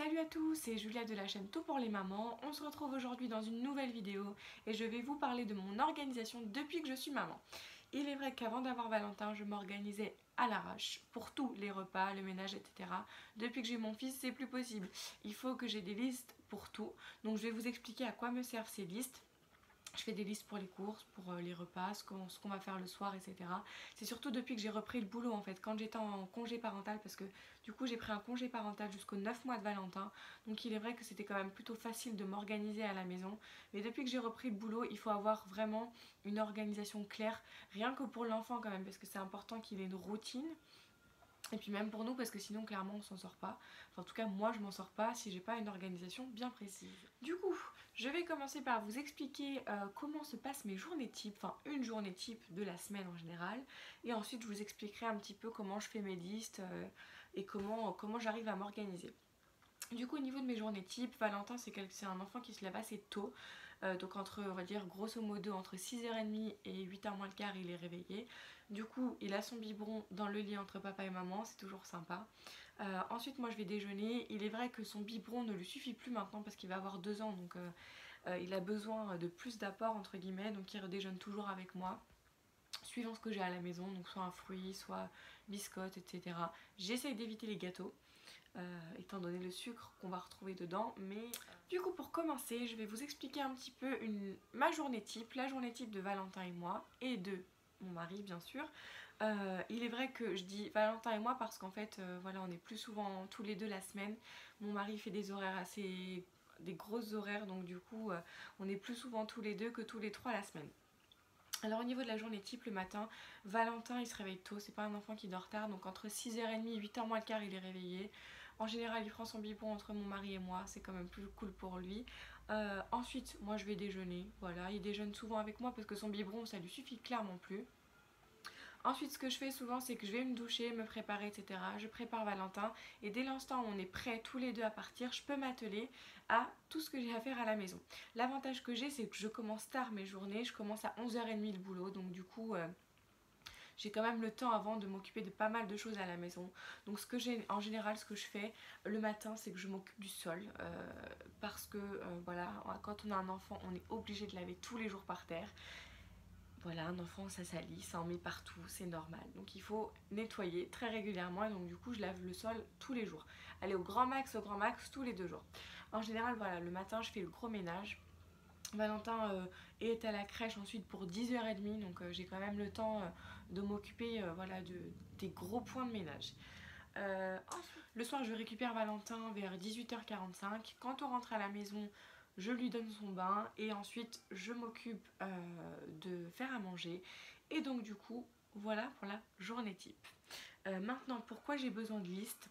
Salut à tous, c'est Julia de la chaîne Tout pour les mamans. On se retrouve aujourd'hui dans une nouvelle vidéo et je vais vous parler de mon organisation depuis que je suis maman. Il est vrai qu'avant d'avoir Valentin, je m'organisais à l'arrache pour tous les repas, le ménage, etc. Depuis que j'ai mon fils, c'est plus possible. Il faut que j'ai des listes pour tout. Donc je vais vous expliquer à quoi me servent ces listes. Je fais des listes pour les courses, pour les repas, ce qu'on va faire le soir, etc. C'est surtout depuis que j'ai repris le boulot en fait, quand j'étais en congé parental, parce que du coup j'ai pris un congé parental jusqu'aux 9 mois de Valentin. Donc il est vrai que c'était quand même plutôt facile de m'organiser à la maison. Mais depuis que j'ai repris le boulot, il faut avoir vraiment une organisation claire, rien que pour l'enfant quand même, parce que c'est important qu'il ait une routine. Et puis même pour nous parce que sinon clairement on s'en sort pas. Enfin en tout cas moi je m'en sors pas si j'ai pas une organisation bien précise. Du coup je vais commencer par vous expliquer comment se passent mes journées type, enfin une journée type de la semaine en général. Et ensuite je vous expliquerai un petit peu comment je fais mes listes et comment j'arrive à m'organiser. Du coup au niveau de mes journées type, Valentin c'est un enfant qui se lève assez tôt, donc entre on va dire grosso modo entre 6h30 et 8h moins le quart il est réveillé. Du coup il a son biberon dans le lit entre papa et maman, c'est toujours sympa. Ensuite moi je vais déjeuner, il est vrai que son biberon ne lui suffit plus maintenant parce qu'il va avoir 2 ans, donc il a besoin de plus d'apport entre guillemets, donc il redéjeune toujours avec moi suivant ce que j'ai à la maison, donc soit un fruit, soit biscotte, etc. J'essaye d'éviter les gâteaux, étant donné le sucre qu'on va retrouver dedans. Mais du coup pour commencer je vais vous expliquer un petit peu ma journée type, la journée type de Valentin et moi et de mon mari bien sûr. Il est vrai que je dis Valentin et moi parce qu'en fait voilà on est plus souvent tous les deux la semaine. Mon mari fait des grosses horaires, donc du coup on est plus souvent tous les deux que tous les trois la semaine. Alors au niveau de la journée type, le matin, Valentin il se réveille tôt, c'est pas un enfant qui dort tard, donc entre 6h30 et 8h moins le quart il est réveillé. En général il prend son biberon entre mon mari et moi, c'est quand même plus cool pour lui. Ensuite moi je vais déjeuner, voilà, il déjeune souvent avec moi parce que son biberon ça lui suffit clairement plus. Ensuite ce que je fais souvent c'est que je vais me doucher, me préparer, etc. Je prépare Valentin et dès l'instant où on est prêts tous les deux à partir, je peux m'atteler à tout ce que j'ai à faire à la maison. L'avantage que j'ai c'est que je commence tard mes journées, je commence à 11h30 le boulot, donc du coup j'ai quand même le temps avant de m'occuper de pas mal de choses à la maison. Donc en général ce que je fais le matin c'est que je m'occupe du sol, parce que voilà, quand on a un enfant on est obligé de laver tous les jours par terre. Voilà, un enfant ça salit, ça en met partout, c'est normal. Donc il faut nettoyer très régulièrement et donc du coup je lave le sol tous les jours. Allez au grand max tous les 2 jours. En général voilà, le matin je fais le gros ménage. Valentin est à la crèche ensuite pour 10h30, donc j'ai quand même le temps de m'occuper voilà, des gros points de ménage. Le soir je récupère Valentin vers 18h45. Quand on rentre à la maison je lui donne son bain et ensuite je m'occupe de faire à manger. Et donc du coup voilà pour la journée type. Maintenant pourquoi j'ai besoin de liste?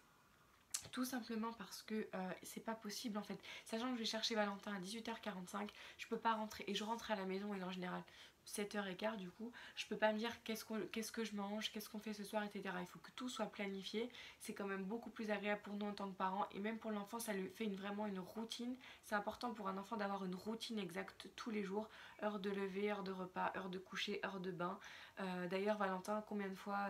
Tout simplement parce que c'est pas possible en fait. Sachant que je vais chercher Valentin à 18h45, je peux pas rentrer. Et je rentre à la maison et en général 7h15 du coup. Je peux pas me dire qu'est-ce que je mange, qu'est-ce qu'on fait ce soir, etc. Il faut que tout soit planifié. C'est quand même beaucoup plus agréable pour nous en tant que parents. Et même pour l'enfant, ça lui fait vraiment une routine. C'est important pour un enfant d'avoir une routine exacte tous les jours. Heure de lever, heure de repas, heure de coucher, heure de bain. D'ailleurs Valentin, combien de fois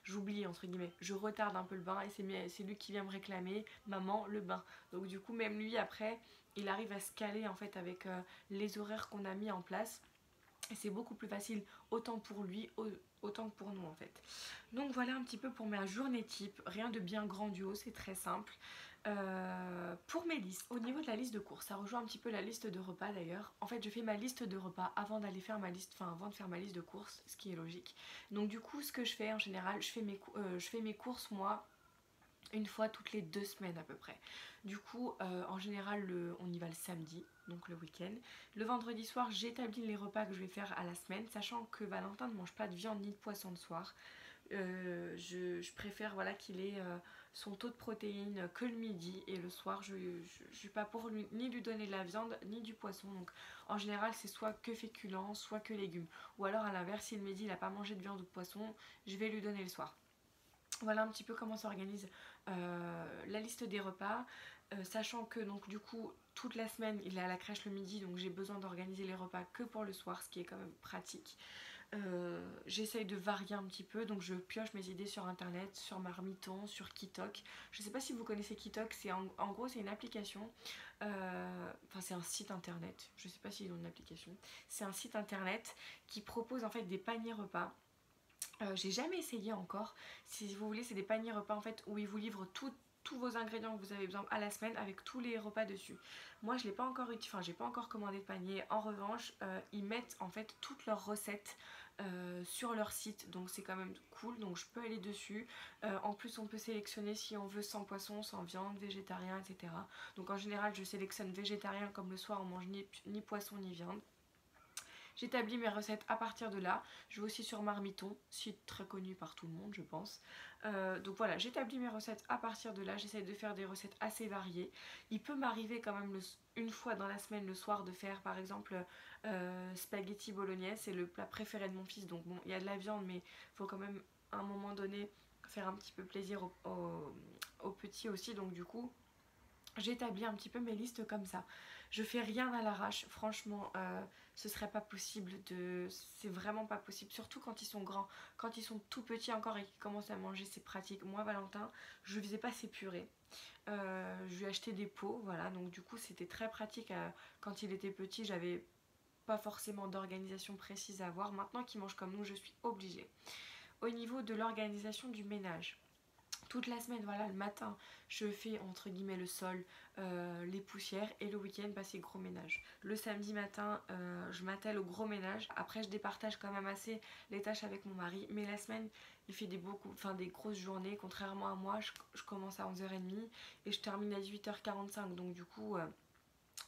j'oublie entre guillemets, je retarde un peu le bain et c'est lui qui vient me réclamer maman le bain. Donc du coup même lui après il arrive à se caler en fait avec les horaires qu'on a mis en place. Et c'est beaucoup plus facile autant pour lui autant que pour nous en fait. Donc voilà un petit peu pour ma journée type, rien de bien grandiose, c'est très simple. Pour mes listes, au niveau de la liste de courses, ça rejoint un petit peu la liste de repas d'ailleurs. En fait je fais ma liste de repas avant d'aller faire ma liste, enfin avant de faire ma liste de courses, ce qui est logique. Donc du coup ce que je fais en général, je fais mes courses moi une fois toutes les 2 semaines à peu près. Du coup en général on y va le samedi, donc le week-end. Le vendredi soir j'établis les repas que je vais faire à la semaine, sachant que Valentin ne mange pas de viande ni de poisson le soir. Je préfère voilà, qu'il ait son taux de protéines que le midi, et le soir je suis pas pour ni lui donner de la viande ni du poisson. Donc en général c'est soit que féculents soit que légumes, ou alors à l'inverse si le midi il n'a pas mangé de viande ou de poisson je vais lui donner le soir. Voilà un petit peu comment s'organise la liste des repas, sachant que donc du coup toute la semaine il est à la crèche le midi, donc j'ai besoin d'organiser les repas que pour le soir, ce qui est quand même pratique. J'essaye de varier un petit peu, donc je pioche mes idées sur internet, sur Marmiton, sur Kitok. Je sais pas si vous connaissez Kitok, c'est en gros c'est une application, enfin c'est un site internet, je sais pas s'ils ont une application, c'est un site internet qui propose en fait des paniers repas. J'ai jamais essayé encore. Si vous voulez, c'est des paniers repas en fait où ils vous livrent tous vos ingrédients que vous avez besoin à la semaine avec tous les repas dessus. Moi, je l'ai pas encore enfin, j'ai pas encore commandé de panier. En revanche, ils mettent en fait toutes leurs recettes sur leur site, donc c'est quand même cool. Donc je peux aller dessus. En plus, on peut sélectionner si on veut sans poisson, sans viande, végétarien, etc. Donc en général, je sélectionne végétarien comme le soir on mange ni poisson ni viande. J'établis mes recettes à partir de là. Je vais aussi sur Marmiton, site très connu par tout le monde, je pense. Donc voilà, j'établis mes recettes à partir de là. J'essaie de faire des recettes assez variées. Il peut m'arriver quand même une fois dans la semaine, le soir, de faire par exemple spaghetti bolognaise. C'est le plat préféré de mon fils. Donc bon, il y a de la viande, mais il faut quand même à un moment donné faire un petit peu plaisir aux petits aussi. Donc du coup, j'établis un petit peu mes listes comme ça. Je fais rien à l'arrache, franchement, ce serait pas possible de. C'est vraiment pas possible, surtout quand ils sont grands. Quand ils sont tout petits encore et qu'ils commencent à manger, c'est pratique. Moi, Valentin, je faisais pas ses purées. Je lui achetais des pots, voilà, donc du coup, c'était très pratique. Quand il était petit, j'avais pas forcément d'organisation précise à avoir. Maintenant qu'il mange comme nous, je suis obligée. Au niveau de l'organisation du ménage, toute la semaine, voilà, le matin, je fais entre guillemets le sol, les poussières, et le week-end, bah, c'est gros ménage. Le samedi matin, je m'attelle au gros ménage. Après, je départage quand même assez les tâches avec mon mari. Mais la semaine, il fait des grosses journées. Contrairement à moi, je commence à 11h30 et je termine à 18h45. Donc du coup,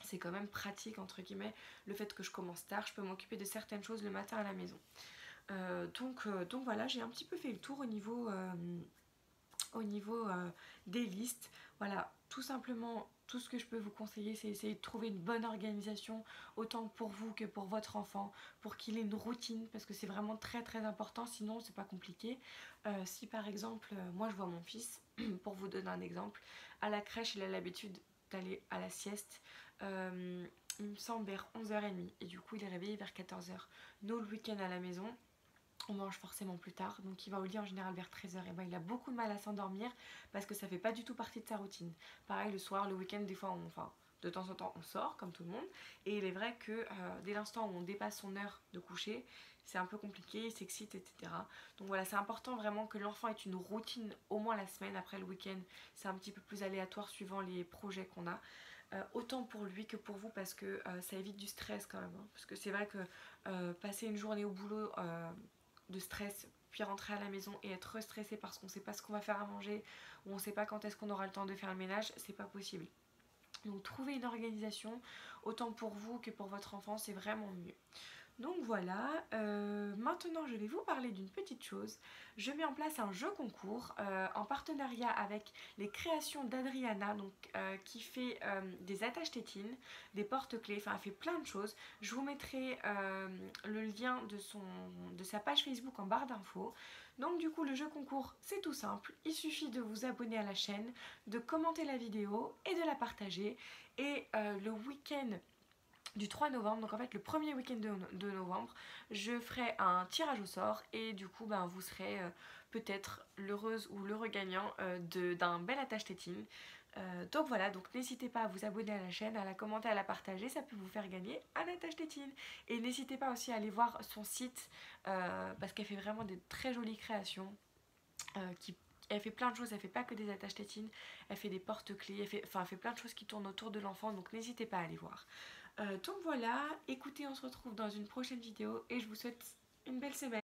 c'est quand même pratique, entre guillemets, le fait que je commence tard. Je peux m'occuper de certaines choses le matin à la maison. Donc voilà, j'ai un petit peu fait le tour au niveau des listes. Voilà, tout simplement, tout ce que je peux vous conseiller, c'est essayer de trouver une bonne organisation, autant pour vous que pour votre enfant, pour qu'il ait une routine, parce que c'est vraiment très très important, sinon c'est pas compliqué. Si par exemple, moi je vois mon fils, pour vous donner un exemple, à la crèche, il a l'habitude d'aller à la sieste. Il me semble vers 11h30 et du coup il est réveillé vers 14h. Nous le week-end à la maison, on mange forcément plus tard, donc il va au lit en général vers 13h. Et ben il a beaucoup de mal à s'endormir parce que ça fait pas du tout partie de sa routine. Pareil le soir, le week-end, des fois de temps en temps on sort comme tout le monde, et il est vrai que dès l'instant où on dépasse son heure de coucher, c'est un peu compliqué, il s'excite, etc. Donc voilà, c'est important vraiment que l'enfant ait une routine au moins la semaine. Après le week-end, c'est un petit peu plus aléatoire suivant les projets qu'on a. Autant pour lui que pour vous, parce que ça évite du stress quand même, hein. Parce que c'est vrai que passer une journée au boulot de stress, puis rentrer à la maison et être stressé parce qu'on sait pas ce qu'on va faire à manger, ou on sait pas quand est-ce qu'on aura le temps de faire le ménage, c'est pas possible. Donc trouver une organisation, autant pour vous que pour votre enfant, c'est vraiment mieux. Donc voilà, maintenant je vais vous parler d'une petite chose. Je mets en place un jeu concours en partenariat avec les créations d'Adriana, donc, qui fait des attaches tétines, des porte-clés, enfin elle fait plein de choses. Je vous mettrai le lien de sa page Facebook en barre d'infos. Donc du coup le jeu concours c'est tout simple, il suffit de vous abonner à la chaîne, de commenter la vidéo et de la partager. Et le week-end du 3 novembre, donc en fait le premier week-end de novembre, je ferai un tirage au sort et du coup vous serez peut-être l'heureuse ou l'heureux gagnant d'un bel attache tétine. Donc voilà, donc n'hésitez pas à vous abonner à la chaîne, à la commenter, à la partager, ça peut vous faire gagner un attache tétine. Et n'hésitez pas aussi à aller voir son site parce qu'elle fait vraiment des très jolies créations elle fait plein de choses, elle fait pas que des attaches tétines, elle fait des porte-clés, elle fait plein de choses qui tournent autour de l'enfant, donc n'hésitez pas à aller voir. Donc voilà, écoutez, on se retrouve dans une prochaine vidéo et je vous souhaite une belle semaine.